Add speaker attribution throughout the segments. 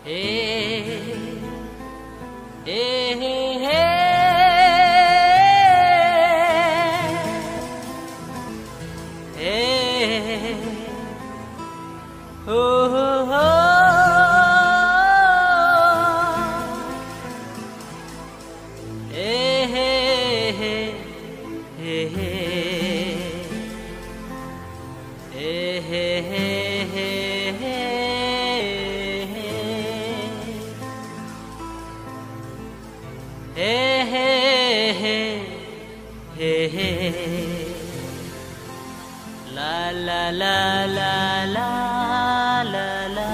Speaker 1: Hey, hey, hey, hey. Hey, oh, oh, oh. Hey, hey, hey, hey, hey. Hey, hey, hey, hey, hey. Hey, hey, hey, hey, hey. La la la la la la la.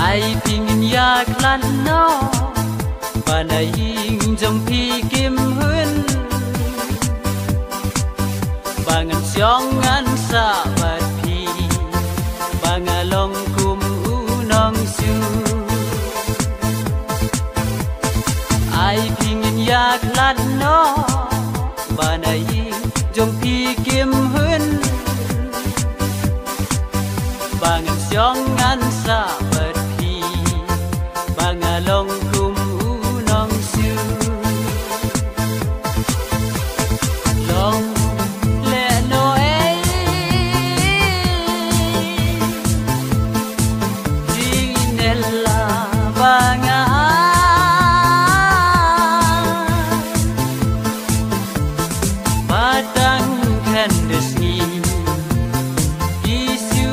Speaker 1: Ai pingin yak lan no Panaying jong pi kim hun Bangan siongan sabat pi Bangalong kum unong su Ai pingin yak lan no Panaying jong pi kim hun Bangan siongan sabat pi Bangalong kum unong su Long le no ei Dinella banga Batang kandes ni Isu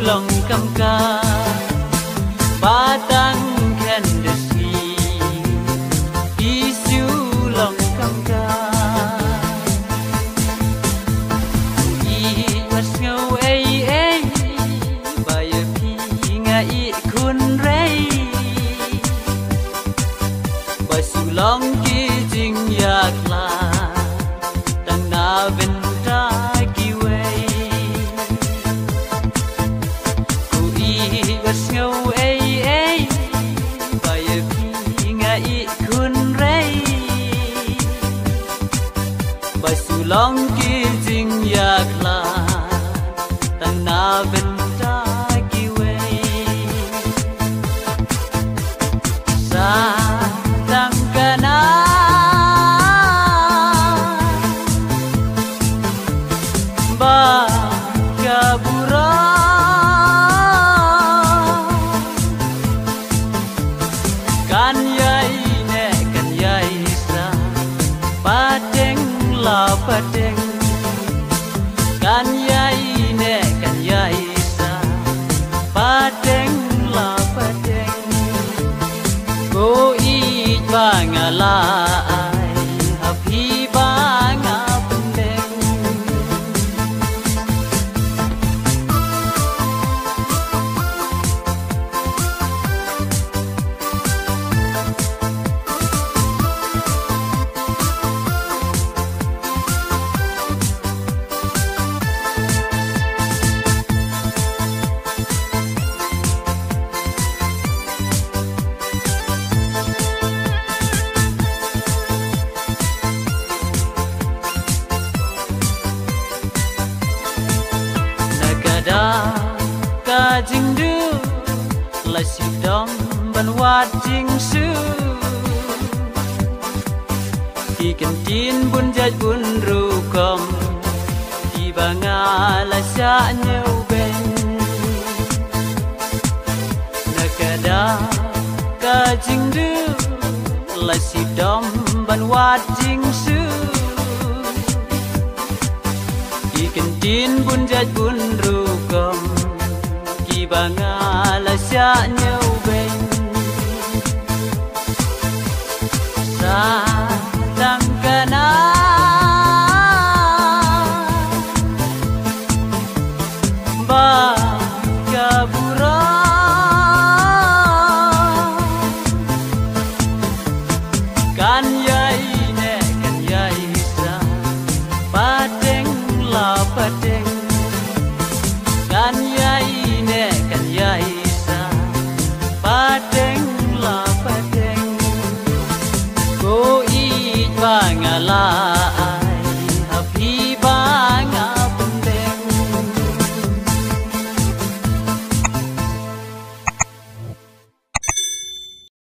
Speaker 1: long kam ka Batang kandes ni Isu long kam ka I was ngau ei ei Baya pi nga I kun rei Basu long ki jing yak la Tang na benta ki wei Ku I was ngau ei ei Baya pi nga I kun rei Basu long ki jing yak la Tang na benta ki wei Sa tang kana Ba kabura Kan yai ne kan yai sa Pateng la pateng Kan yai ne kan yai sa Pateng la pateng Ko I bangala ai Happy banga pendeng Nagada ka jing du La si dong ban wat jing su Ki kan tin bun jaj bun ru kom Ki banga la sa nyau ben Nagada ka jing du La si dong ban wat jing su Ikan tin bun jaj bun ru kom Ki banga la sa nyau ben Sa tang kana Ba kabura Kan yai ne kan yai sa Pateng la pateng Kan yai ne kan yai sa padeng la padeng ko I bangala